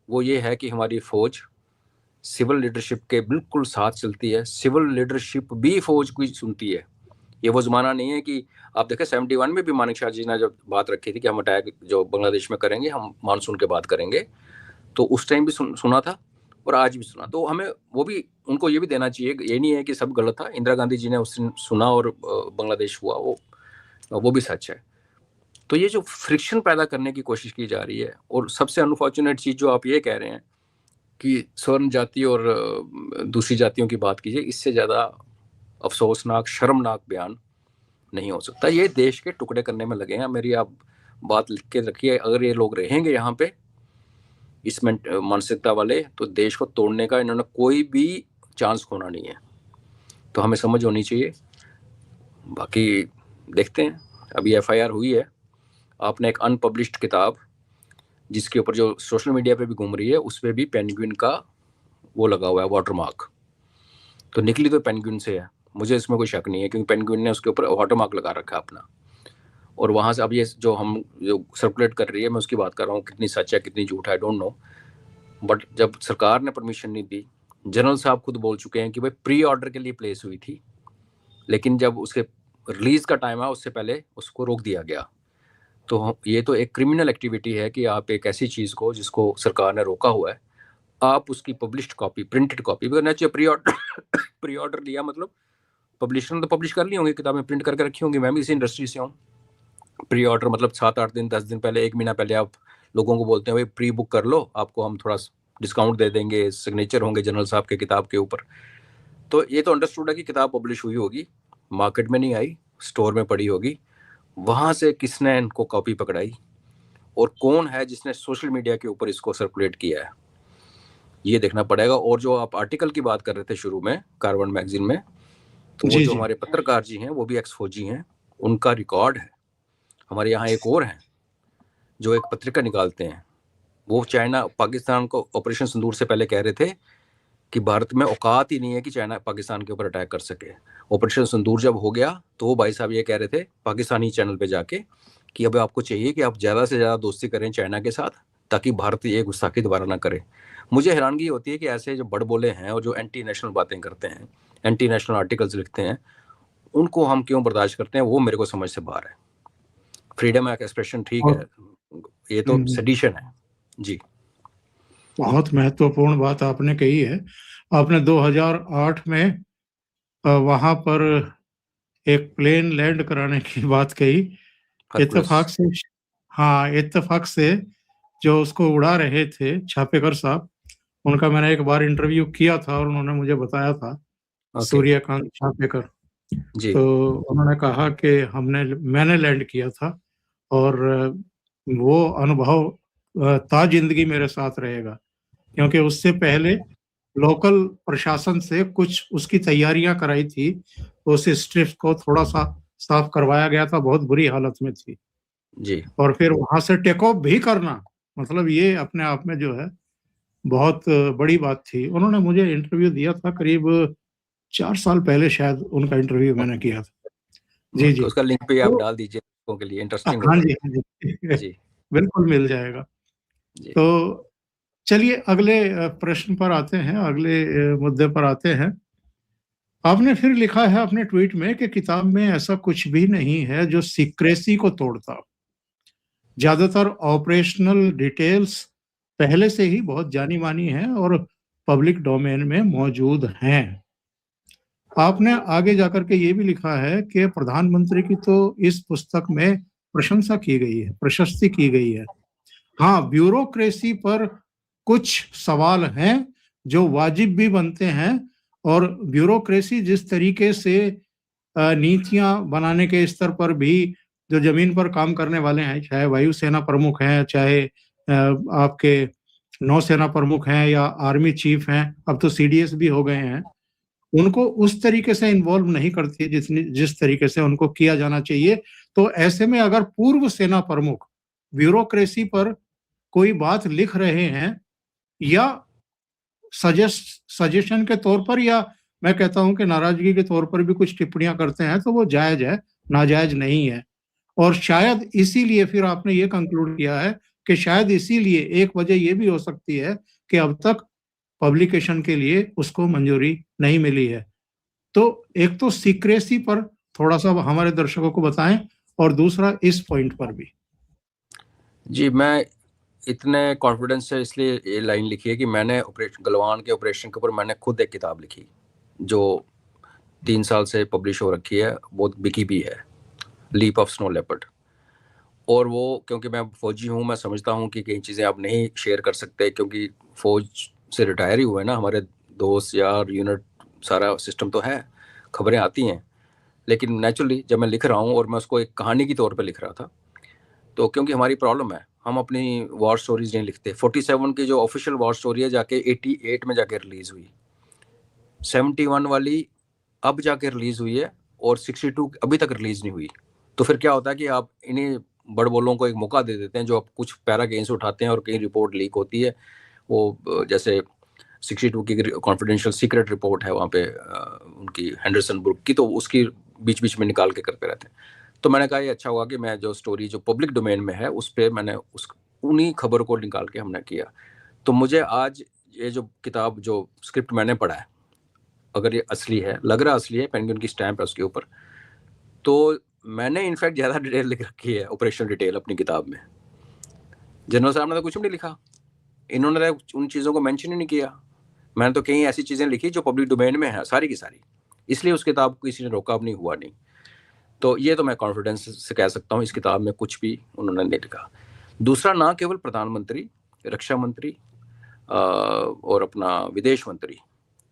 वो ये है कि हमारी फौज सिविल लीडरशिप के बिल्कुल साथ चलती है, सिविल लीडरशिप भी फौज की सुनती है। ये वो ज़माना नहीं है कि आप देखें 71 में भी मानिक शाह जी ने जब बात रखी थी कि हम अटैक जो बांग्लादेश में करेंगे, हम मानसून के बाद करेंगे, तो उस टाइम भी सुना था और आज भी सुना। तो हमें वो भी, उनको ये भी देना चाहिए, ये नहीं है कि सब गलत था। इंदिरा गांधी जी ने उस दिन सुना और बांग्लादेश हुआ, वो भी सच है। तो ये जो फ्रिक्शन पैदा करने की कोशिश की जा रही है, और सबसे अनफॉर्चुनेट चीज़ जो आप ये कह रहे हैं कि स्वर्ण जाति और दूसरी जातियों की बात कीजिए, इससे ज़्यादा अफसोसनाक, शर्मनाक बयान नहीं हो सकता। ये देश के टुकड़े करने में लगे हैं। मेरी आप बात लिख के रखिए, अगर ये लोग रहेंगे यहाँ पे इस मानसिकता वाले, तो देश को तोड़ने का इन्होंने कोई भी चांस खोना नहीं है। तो हमें समझ होनी चाहिए। बाकी देखते हैं, अभी FIR हुई है। आपने एक अनपब्लिश्ड किताब जिसके ऊपर जो सोशल मीडिया पे भी घूम रही है, उस पर भी पेंगुइन का वो लगा हुआ है, वाटरमार्क। तो निकली तो पेंगुइन से है, मुझे इसमें कोई शक नहीं है, क्योंकि पेंगुइन ने उसके ऊपर वाटरमार्क लगा रखा है अपना। और वहाँ से अब ये जो सर्कुलेट कर रही है, मैं उसकी बात कर रहा हूँ, कितनी सच है कितनी झूठ है आई डोंट नो। बट जब सरकार ने परमिशन नहीं दी, जनरल साहब खुद बोल चुके हैं कि भाई प्री ऑर्डर के लिए प्लेस हुई थी, लेकिन जब उसके रिलीज का टाइम आया उससे पहले उसको रोक दिया गया। तो ये तो एक क्रिमिनल एक्टिविटी है कि आप एक ऐसी चीज़ को जिसको सरकार ने रोका हुआ है, आप उसकी पब्लिश्ड कॉपी, प्रिंटेड कॉपी करना चाहिए। प्री ऑर्डर लिया मतलब पब्लिशर ने तो पब्लिश कर ली होंगी किताबें, प्रिंट करके रखी होंगी। मैं भी इसी इंडस्ट्री से हूँ। प्री ऑर्डर मतलब 7-8 दिन, 10 दिन पहले, 1 महीना पहले आप लोगों को बोलते हैं भाई प्री बुक कर लो, आपको हम थोड़ा डिस्काउंट दे देंगे, सिग्नेचर होंगे जनरल साहब के किताब के ऊपर। तो ये तो अंडरस्टूड है कि किताब पब्लिश हुई होगी, मार्केट में नहीं आई, स्टोर में पड़ी होगी। वहाँ से किसने इनको कॉपी पकड़ाई और कौन है जिसने सोशल मीडिया के ऊपर इसको सर्कुलेट किया है, ये देखना पड़ेगा। और जो आप आर्टिकल की बात कर रहे थे शुरू में कार्बन मैगजीन में, तो वो जो हमारे पत्रकार जी हैं वो भी एक्स फौजी हैं, उनका रिकॉर्ड है। हमारे यहाँ एक और हैं जो एक पत्रिका निकालते हैं, वो चाइना पाकिस्तान को ऑपरेशन सिंदूर से पहले कह रहे थे कि भारत में औकात ही नहीं है कि चाइना पाकिस्तान के ऊपर अटैक कर सके। ऑपरेशन सिंदूर जब हो गया तो वो भाई साहब ये कह रहे थे पाकिस्तानी चैनल पे जाके कि अब आपको चाहिए कि आप ज़्यादा से ज़्यादा दोस्ती करें चाइना के साथ, ताकि भारत ये गुस्ताखी दोबारा ना करे। मुझे हैरानगी होती है कि ऐसे जो बड़ बोले हैं और जो एंटी नेशनल बातें करते हैं, एंटी नेशनल आर्टिकल्स लिखते हैं, उनको हम क्यों बर्दाश्त करते हैं, वो मेरे को समझ से बाहर है। फ्रीडम ऑफ एक्सप्रेशन ठीक है, ये तो सेडिशन है जी। बहुत महत्वपूर्ण बात आपने कही है। आपने 2008 में वहां पर एक प्लेन लैंड कराने की बात कही। इत्तेफाक से, हाँ, इत्तेफाक से जो उसको उड़ा रहे थे छापेकर साहब, उनका मैंने एक बार इंटरव्यू किया था और उन्होंने मुझे बताया था, सूर्यकांत छापेकर। तो उन्होंने कहा कि मैंने लैंड किया था और वो अनुभव ताजिंदगी मेरे साथ रहेगा, क्योंकि उससे पहले लोकल प्रशासन से कुछ उसकी तैयारियां कराई थी, उस स्ट्रिप को थोड़ा सा साफ करवाया गया था, बहुत बुरी हालत में थी जी। और फिर वहां से टेक ऑफ भी करना, मतलब ये अपने आप में जो है बहुत बड़ी बात थी। उन्होंने मुझे इंटरव्यू दिया था करीब 4 साल पहले, शायद उनका इंटरव्यू मैंने किया था। जी जी, तो उसका लिंक पे आप डाल दीजिए लोगों के लिए, इंटरेस्टिंग हाँ होगा। जी, हाँ जी, जी बिल्कुल मिल जाएगा। तो चलिए अगले प्रश्न पर आते हैं, अगले मुद्दे पर आते हैं। आपने फिर लिखा है अपने ट्वीट में कि किताब में ऐसा कुछ भी नहीं है जो सीक्रेसी को तोड़ता। ज्यादातर ऑपरेशनल डिटेल्स पहले से ही बहुत जानी मानी है और पब्लिक डोमेन में मौजूद हैं। आपने आगे जाकर के ये भी लिखा है कि प्रधानमंत्री की तो इस पुस्तक में प्रशंसा की गई है, प्रशस्ति की गई है। हाँ, ब्यूरोक्रेसी पर कुछ सवाल हैं जो वाजिब भी बनते हैं, और ब्यूरोक्रेसी जिस तरीके से नीतियां बनाने के स्तर पर भी जो जमीन पर काम करने वाले हैं, चाहे वायुसेना प्रमुख हैं, चाहे आपके नौसेना प्रमुख हैं या आर्मी चीफ हैं, अब तो CDS भी हो गए हैं, उनको उस तरीके से इन्वॉल्व नहीं करती जिस तरीके से उनको किया जाना चाहिए। तो ऐसे में अगर पूर्व सेना प्रमुख ब्यूरोक्रेसी पर कोई बात लिख रहे हैं या सजेशन के तौर पर, या मैं कहता हूं कि नाराजगी के तौर पर भी कुछ टिप्पणियां करते हैं, तो वो जायज है, नाजायज नहीं है। और शायद इसीलिए फिर आपने ये कंक्लूड किया है कि शायद इसीलिए एक वजह ये भी हो सकती है कि अब तक पब्लिकेशन के लिए उसको मंजूरी नहीं मिली है। तो एक तो सीक्रेसी पर थोड़ा सा हमारे दर्शकों को बताएं, और दूसरा इस पॉइंट पर भी। जी, मैं इतने कॉन्फिडेंस से इसलिए ये लाइन लिखी है कि मैंने गलवान के ऑपरेशन के ऊपर मैंने खुद एक किताब लिखी जो 3 साल से पब्लिश हो रखी है, बहुत बिकी भी है, लीप ऑफ स्नो लेपर्ड। और वो क्योंकि मैं फौजी हूँ, मैं समझता हूँ कि कई चीज़ें आप नहीं शेयर कर सकते क्योंकि फौज से रिटायर ही हुए ना, हमारे दोस्त यार यूनिट सारा सिस्टम तो है, खबरें आती हैं, लेकिन नेचुरली जब मैं लिख रहा हूँ और मैं उसको एक कहानी के तौर पे लिख रहा था, तो क्योंकि हमारी प्रॉब्लम है, हम अपनी वॉर स्टोरीज नहीं लिखते। 47 की जो ऑफिशियल वॉर स्टोरी है जाके 88 में जाके रिलीज हुई, 71 वाली अब जाके रिलीज हुई है, और 62 अभी तक रिलीज नहीं हुई। तो फिर क्या होता है कि आप इन्हीं बड़ बोलों को एक मौका दे देते हैं जो आप कुछ पैरा कहीं से उठाते हैं और कहीं रिपोर्ट लीक होती है। वो जैसे 62 की कॉन्फिडेंशियल सीक्रेट रिपोर्ट है वहाँ पे उनकी हेंडरसन ब्रुक की, तो उसकी बीच बीच में निकाल के करते रहते हैं। तो मैंने कहा ये अच्छा हुआ कि मैं जो स्टोरी जो पब्लिक डोमेन में है उस पर मैंने उन्हीं खबर को निकाल के हमने किया। तो मुझे आज ये जो किताब जो स्क्रिप्ट मैंने पढ़ा है, अगर ये असली है, लग रहा असली है, पेंगुइन की स्टैंप है उसके ऊपर, तो मैंने इनफैक्ट ज़्यादा डिटेल लिख रखी है, ऑपरेशनल डिटेल अपनी किताब में। जनरल साहब ने तो कुछ भी नहीं लिखा, इन्होंने उन चीज़ों को मेंशन ही नहीं किया। मैंने तो कई ऐसी चीज़ें लिखी जो पब्लिक डोमेन में है सारी की सारी, इसलिए उस किताब को किसी ने रोका भी नहीं, हुआ नहीं। तो ये तो मैं कॉन्फिडेंस से कह सकता हूँ इस किताब में कुछ भी उन्होंने नहीं लिखा। दूसरा, ना केवल प्रधानमंत्री, रक्षा मंत्री और अपना विदेश मंत्री,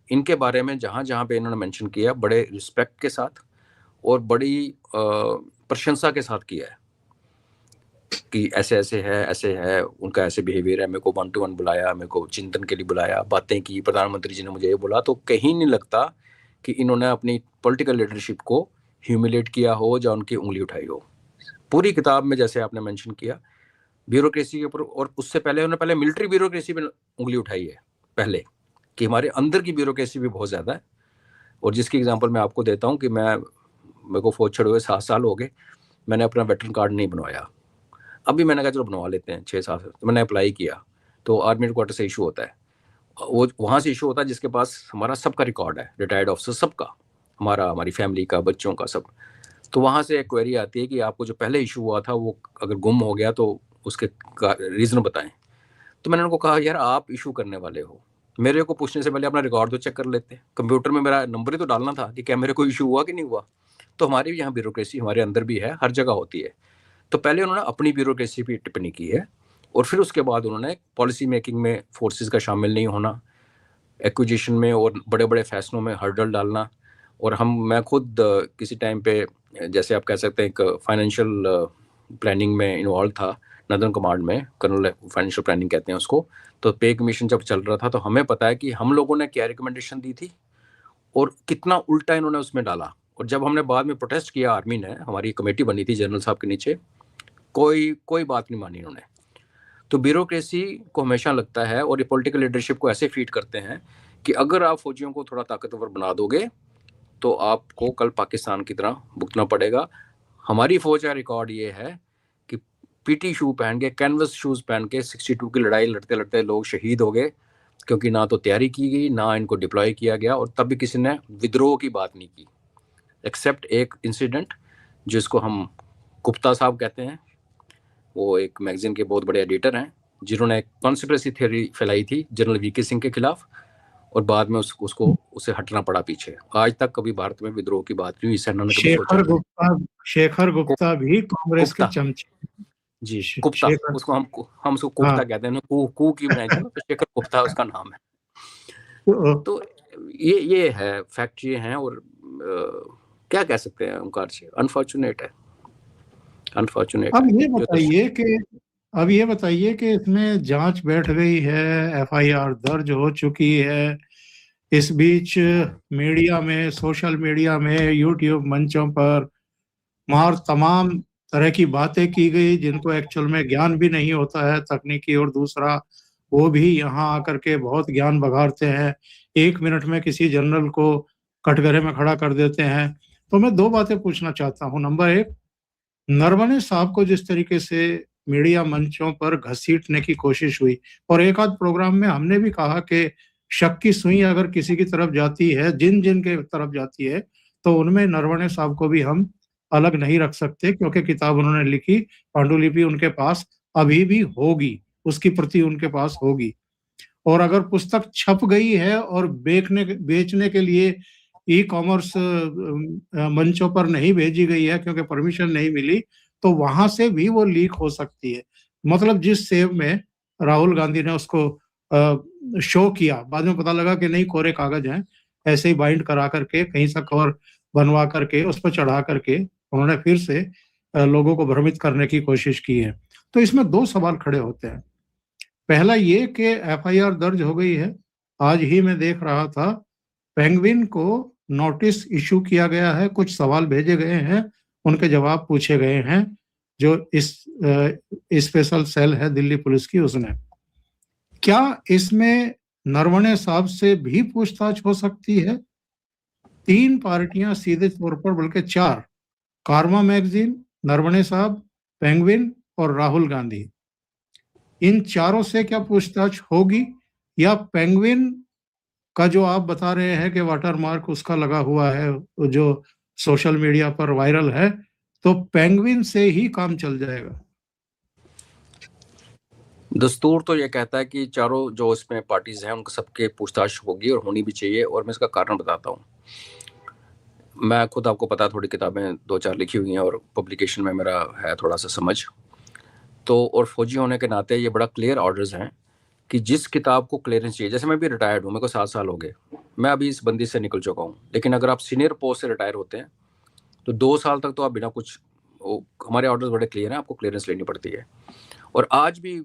इनके बारे में जहाँ जहाँ पे इन्होंने मेंशन किया बड़े रिस्पेक्ट के साथ और बड़ी प्रशंसा के साथ किया है कि ऐसे ऐसे है, उनका ऐसे बिहेवियर है, मेरे को 1 to 1 बुलाया, मेरे को चिंतन के लिए बुलाया, बातें की, प्रधानमंत्री जी ने मुझे ये बोला। तो कहीं नहीं लगता कि इन्होंने अपनी पॉलिटिकल लीडरशिप को ह्यूमिलेट किया हो या उनकी उंगली उठाई हो। पूरी किताब में जैसे आपने मेंशन किया ब्यूरोक्रेसी के ऊपर, और उससे पहले उन्होंने पहले मिलिट्री ब्यूरोक्रेसी पे उंगली उठाई है पहले, कि हमारे अंदर की ब्यूरोक्रेसी भी बहुत ज़्यादा है। और जिसकी एग्जांपल मैं आपको देता हूँ कि मेरे को फौज छोड़े हुए 7 साल हो गए, मैंने अपना वेटरन कार्ड नहीं बनवाया। अभी मैंने कहा चलो बनवा लेते हैं, 6 साल से तो मैंने अप्लाई किया, तो आर्मी हेडक्वार्टर से इशू होता है, वो वहाँ से इशू होता है जिसके पास हमारा सबका रिकॉर्ड है, रिटायर्ड ऑफिसर सबका, हमारी फैमिली का, बच्चों का, सब। तो वहाँ से एक क्वेरी आती है कि आपको जो पहले इशू हुआ था वो अगर गुम हो गया तो उसके रीज़न बताएं। तो मैंने उनको कहा यार आप इशू करने वाले हो, मेरे को पूछने से पहले अपना रिकॉर्ड तो चेक कर लेते, कंप्यूटर में मेरा नंबर ही तो डालना था कि क्या मेरे को इशू हुआ कि नहीं हुआ। तो हमारी भी यहाँ ब्यूरोक्रेसी हमारे अंदर भी है, हर जगह होती है। तो पहले उन्होंने अपनी ब्यूरोक्रेसी पे टिप्पणी की है, और फिर उसके बाद उन्होंने पॉलिसी मेकिंग में फोर्सेस का शामिल नहीं होना, एक्विजिशन में और बड़े बड़े फैसलों में हर्डल डालना। और मैं खुद किसी टाइम पे, जैसे आप कह सकते हैं, एक फाइनेंशियल प्लानिंग में इन्वॉल्व था, नदर्न कमांड में, कर्नल फाइनेंशियल प्लानिंग कहते हैं उसको। तो पे कमीशन जब चल रहा था तो हमें पता है कि हम लोगों ने क्या रिकमेंडेशन दी थी और कितना उल्टा इन्होंने उसमें डाला। और जब हमने बाद में प्रोटेस्ट किया, आर्मी ने, हमारी कमेटी बनी थी जनरल साहब के नीचे, कोई बात नहीं मानी इन्होंने। तो ब्यूरोक्रेसी को हमेशा लगता है, और ये पॉलिटिकल लीडरशिप को ऐसे फीड करते हैं कि अगर आप फौजियों को थोड़ा ताकतवर बना दोगे तो आपको कल पाकिस्तान की तरह भुगतना पड़ेगा। हमारी फौज का रिकॉर्ड ये है कि पीटी शू पहन के, कैनवस शूज पहन के 62 की लड़ाई लड़ते लड़ते लोग शहीद हो गए, क्योंकि ना तो तैयारी की गई, ना इनको डिप्लॉय किया गया, और तब भी किसी ने विद्रोह की बात नहीं की, एक्सेप्ट एक इंसिडेंट जिसको हम गुप्ता साहब कहते हैं। वो एक मैगजीन के बहुत बड़े एडिटर हैं, जिन्होंने कॉन्स्पिरेसी थ्योरी फैलाई थी जनरल वीके सिंह के खिलाफ, और बाद में उसे हटना पड़ा पीछे। आज तक कभी भारत में विद्रोह की बात नहीं हुई, सेना ने कभी सोचा। शेखर गुप्ता भी कांग्रेस के चमचे जी, गुप्ता, उसको हम उसको गुप्ता कहते हैं, कू की बनाई थी ना, तो शेखर गुप्ता उसका नाम है। तो ये है, फैक्ट ये हैं, और क्या कह सकते हैं ओंकार जी, अनफॉर्चुनेट है, अनफॉर्चुनेट। अब ये बताइए कि इसमें जांच बैठ गई है, एफआईआर दर्ज हो चुकी है, इस बीच मीडिया में, सोशल मीडिया में, यूट्यूब मंचों पर मार तमाम तरह की बातें की गई जिनको एक्चुअल में ज्ञान भी नहीं होता है तकनीकी, और दूसरा वो भी यहाँ आकर के बहुत ज्ञान बघाड़ते हैं, 1 मिनट में किसी जनरल को कटघरे में खड़ा कर देते हैं। तो मैं 2 बातें पूछना चाहता हूँ। नंबर 1, नरवणे साहब को जिस तरीके से मीडिया मंचों पर घसीटने की कोशिश हुई। और एक आध प्रोग्राम में हमने भी कहा कि शक की सुई अगर किसी की तरफ जाती है, जिन जिन के तरफ जाती है, तो उनमें नरवणे साहब को भी हम अलग नहीं रख सकते, क्योंकि किताब उन्होंने लिखी, पांडुलिपि उनके पास अभी भी होगी, उसकी प्रति उनके पास होगी। और अगर पुस्तक छप गई है और बेचने के लिए ई कॉमर्स मंचों पर नहीं भेजी गई है क्योंकि परमिशन नहीं मिली, तो वहां से भी वो लीक हो सकती है। मतलब जिस सेव में राहुल गांधी ने उसको शो किया, बाद में पता लगा कि नहीं, कोरे कागज हैं, ऐसे ही बाइंड करा करके कहीं सा कवर बनवा करके उस पर चढ़ा करके उन्होंने फिर से लोगों को भ्रमित करने की कोशिश की है। तो इसमें दो सवाल खड़े होते हैं। पहला ये कि एफआईआर दर्ज हो गई है, आज ही मैं देख रहा था, पेंगुइन को नोटिस इशू किया गया है, कुछ सवाल भेजे गए हैं, उनके जवाब पूछे गए हैं, जो इस स्पेशल सेल है दिल्ली पुलिस की, उसने। क्या इसमें नरवणे साहब से भी पूछताछ हो सकती है? 3 पार्टियां सीधे तौर पर, बल्कि 4, कार्मा मैगजीन, नरवणे साहब, पेंगुइन और राहुल गांधी, इन चारों से क्या पूछताछ होगी? या पेंगुइन का जो आप बता रहे हैं कि वाटरमार्क उसका लगा हुआ है, जो सोशल मीडिया पर वायरल है, तो पेंगुइन से ही काम चल जाएगा? दस्तूर तो ये कहता है कि चारों जो इसमें पार्टीज हैं उनको सबके पूछताछ होगी और होनी भी चाहिए, और मैं इसका कारण बताता हूँ। मैं खुद, आपको पता, थोड़ी किताबें 2-4 लिखी हुई हैं और पब्लिकेशन में मेरा है थोड़ा सा समझ, तो और फौजी होने के नाते ये बड़ा क्लियर ऑर्डर्स हैं कि जिस किताब को क्लियरेंस चाहिए, जैसे मैं भी रिटायर्ड हूँ, मेरे को 7 साल हो गए, मैं अभी इस बंदी से निकल चुका हूँ, लेकिन अगर आप सीनियर पोस्ट से रिटायर होते हैं तो 2 साल तक तो आप बिना कुछ, हमारे ऑर्डर्स बड़े क्लियर हैं, आपको क्लियरेंस लेनी पड़ती है। और आज भी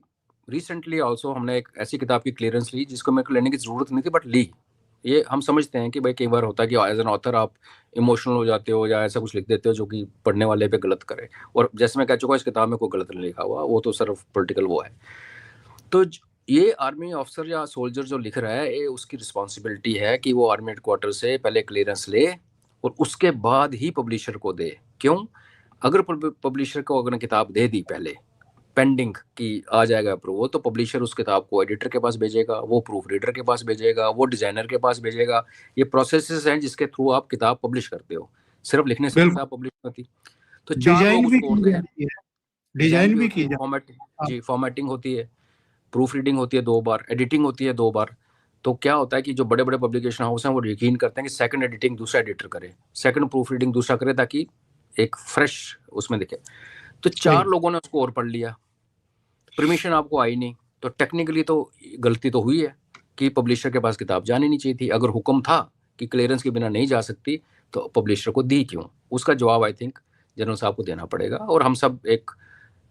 रिसेंटली ऑल्सो हमने एक ऐसी किताब की क्लियरेंस ली जिसको मेरे को लेने की ज़रूरत नहीं थी, बट ली। ये हम समझते हैं कि भाई कई बार होता है कि एज एन ऑथर आप इमोशनल हो जाते हो या ऐसा कुछ लिख देते हो जो कि पढ़ने वाले पे गलत करे, और जैसे मैं कह चुका हूँ इस किताब में कोई गलत नहीं लिखा हुआ, वो तो सिर्फ पॉलिटिकल वो है। तो ये आर्मी ऑफिसर या सोल्जर जो लिख रहा है, ये उसकी रिस्पॉन्सिबिलिटी है कि वो आर्मी हेडक्वार्टर से पहले क्लियरेंस ले और उसके बाद ही पब्लिशर को दे। क्यों? अगर पब्लिशर को अगर किताब दे दी पहले पेंडिंग की आ जाएगा अप्रूवल, तो पब्लिशर उस किताब को एडिटर के पास भेजेगा, वो प्रूफ रीडर के पास भेजेगा, वो डिजाइनर के पास भेजेगा। ये प्रोसेसेस हैं जिसके थ्रू आप किताब पब्लिश करते हो, सिर्फ लिखने से किताब पब्लिश होती। तो 4 लोग डिजाइन भी उसको की होते हैं, जाती है, डिजाइन डिजाइन भी भी होती की है, जाती फॉर्मेटिंग होती है, प्रूफ रीडिंग होती है 2 बार, एडिटिंग होती है 2 बार। तो क्या होता है कि जो बड़े बड़े पब्लिकेशन हाउस हैं वो यकीन करते हैं कि सेकंड एडिटिंग दूसरा एडिटर करे, सेकंड प्रूफ रीडिंग दूसरा करे, ताकि एक फ्रेश उसमें दिखे। तो 4 लोगों ने उसको और पढ़ लिया, परमिशन आपको आई नहीं, तो टेक्निकली तो गलती तो हुई है कि पब्लिशर के पास किताब जानी नहीं चाहिए थी। अगर हुक्म था कि क्लियरेंस के बिना नहीं जा सकती तो पब्लिशर को दी क्यों? उसका जवाब आई थिंक जनरल साहब को देना पड़ेगा। और हम सब एक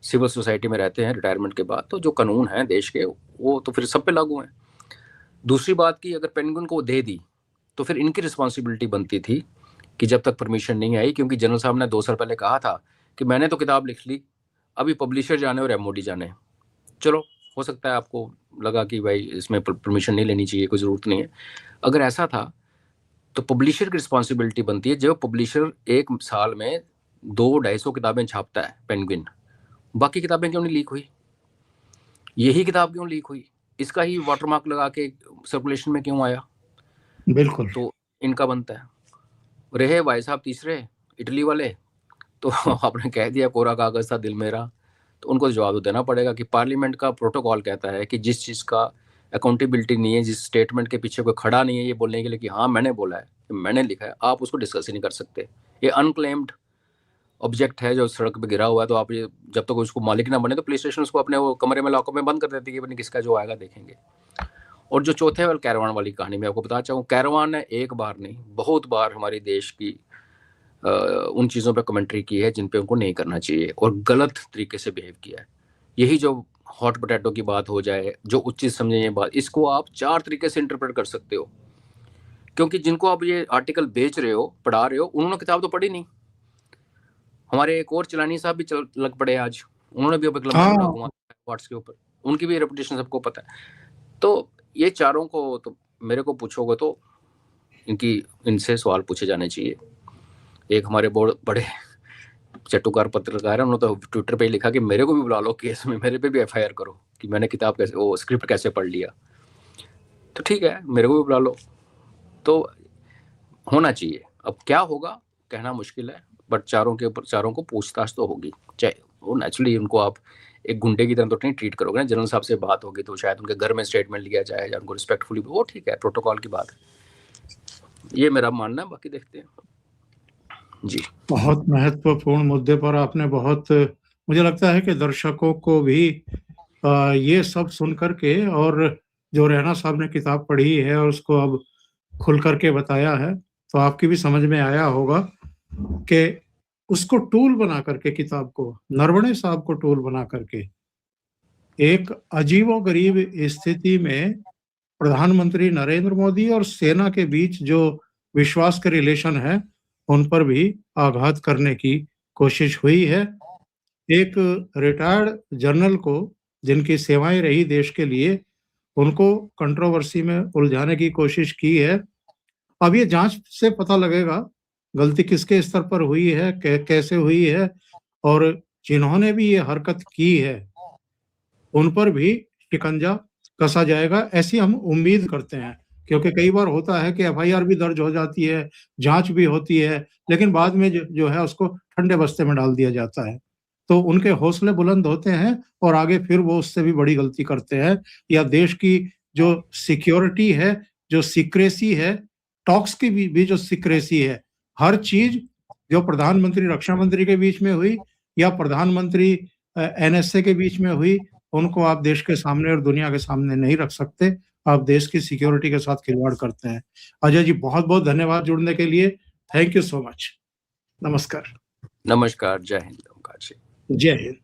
सिविल सोसाइटी में रहते हैं रिटायरमेंट के बाद, तो जो कानून हैं देश के वो तो फिर सब पे लागू हैं। दूसरी बात की, अगर पेंगुइन को दे दी तो फिर इनकी रिस्पॉन्सिबिलिटी बनती थी कि जब तक परमिशन नहीं आई, क्योंकि जनरल साहब ने 2 साल पहले कहा था कि मैंने तो किताब लिख ली, अभी पब्लिशर जाने और एमओडी जाने। चलो, हो सकता है आपको लगा कि भाई इसमें परमिशन नहीं लेनी चाहिए, कोई ज़रूरत नहीं है। अगर ऐसा था तो पब्लिशर की रिस्पॉन्सिबिलिटी बनती है। जब पब्लिशर एक साल में 200-250 किताबें छापता है पेंगुइन, बाकी किताबें क्यों नहीं लीक हुई? यही किताब क्यों लीक हुई? इसका ही वाटरमार्क लगा के सर्कुलेशन में क्यों आया? बिल्कुल। तो इनका बनता है। रहे भाई साहब तीसरे इटली वाले, तो आपने कह दिया कोरा कागज था दिल मेरा, तो उनको जवाब देना पड़ेगा कि पार्लियामेंट का प्रोटोकॉल कहता है कि जिस चीज़ का अकाउंटेबिलिटी नहीं है, जिस स्टेटमेंट के पीछे कोई खड़ा नहीं है ये बोलने के लिए कि हाँ मैंने बोला है, मैंने लिखा है, आप उसको डिस्कस ही नहीं कर सकते। ये अनक्लेम्ड ऑब्जेक्ट है जो सड़क पे गिरा हुआ है, तो आप ये जब तक उसको मालिक ना बने तो पुलिस स्टेशन उसको अपने वो कमरे में लॉकअप में बंद कर देती है कि किसका जो आएगा देखेंगे। और जो चौथे वाले कैरवान वाली कहानी में आपको बताना चाहूँ, कैरवान ने एक बार नहीं बहुत बार हमारे देश की उन चीज़ों पे कमेंट्री की है जिन पे उनको नहीं करना चाहिए और गलत तरीके से बिहेव किया है। यही जो हॉट पोटैटो की बात हो जाए, जो उचित समझे ये बात, इसको आप 4 तरीके से इंटरप्रेट कर सकते हो, क्योंकि जिनको आप ये आर्टिकल बेच रहे हो, पढ़ा रहे हो, उन्होंने किताब तो पढ़ी नहीं। हमारे एक और चिलानी साहब भी लग पड़े आज, उन्होंने भी अब एक लंबा चौड़ा घुमा व्हाट्स के ऊपर, उनकी भी रेपुटेशन सबको पता है। तो ये चारों को तो मेरे को पूछोगे तो इनसे सवाल पूछे जाने चाहिए। एक हमारे बहुत बड़े चट्टूकार पत्रकार है, उन्होंने तो ट्विटर पे लिखा कि मेरे को भी बुला लो केस में, मेरे पे भी एफआईआर करो कि मैंने किताब कैसे, वो स्क्रिप्ट कैसे पढ़ लिया। तो ठीक है, मेरे को भी बुला लो। तो होना चाहिए। अब क्या होगा कहना मुश्किल है, बट चारों को पूछताछ तो होगी। चाहे वो नेचुरली उनको आप एक गुंडे की तरह तो नहीं ट्रीट करोगे ना। जनरल साहब से बात होगी तो शायद उनके घर में स्टेटमेंट लिया जाए या उनको रिस्पेक्टफुली, वो ठीक है, प्रोटोकॉल की बात है। ये मेरा मानना है, बाकी देखते हैं जी। बहुत महत्वपूर्ण मुद्दे पर आपने बहुत, मुझे लगता है कि दर्शकों को भी ये सब सुन करके, और जो रैना साहब ने किताब पढ़ी है और उसको अब खुल करके बताया है, तो आपकी भी समझ में आया होगा कि उसको टूल बना करके, किताब को, नरवणे साहब को टूल बना करके, एक अजीबोगरीब स्थिति में प्रधानमंत्री नरेंद्र मोदी और सेना के बीच जो विश्वास के रिलेशन है, उन पर भी आघात करने की कोशिश हुई है। एक रिटायर्ड जनरल को, जिनकी सेवाएं रही देश के लिए, उनको कंट्रोवर्सी में उलझाने की कोशिश की है। अब ये जांच से पता लगेगा गलती किसके स्तर पर हुई है, कैसे हुई है, और जिन्होंने भी ये हरकत की है उन पर भी शिकंजा कसा जाएगा, ऐसी हम उम्मीद करते हैं। क्योंकि कई बार होता है कि एफआईआर भी दर्ज हो जाती है, जांच भी होती है, लेकिन बाद में जो है उसको ठंडे बस्ते में डाल दिया जाता है। तो उनके हौसले बुलंद होते हैं और आगे फिर वो उससे भी बड़ी गलती करते हैं, या देश की जो सिक्योरिटी है, जो सीक्रेसी है, टॉक्स की भी जो सीक्रेसी है, हर चीज जो प्रधानमंत्री रक्षा मंत्री के बीच में हुई या प्रधानमंत्री एनएसए के बीच में हुई, उनको आप देश के सामने और दुनिया के सामने नहीं रख सकते। आप देश की सिक्योरिटी के साथ खिलवाड़ करते हैं। अजय जी, बहुत बहुत धन्यवाद जुड़ने के लिए। Thank you so much. नमस्कार। नमस्कार, जय हिंद। ओमकार जी। जय हिंद।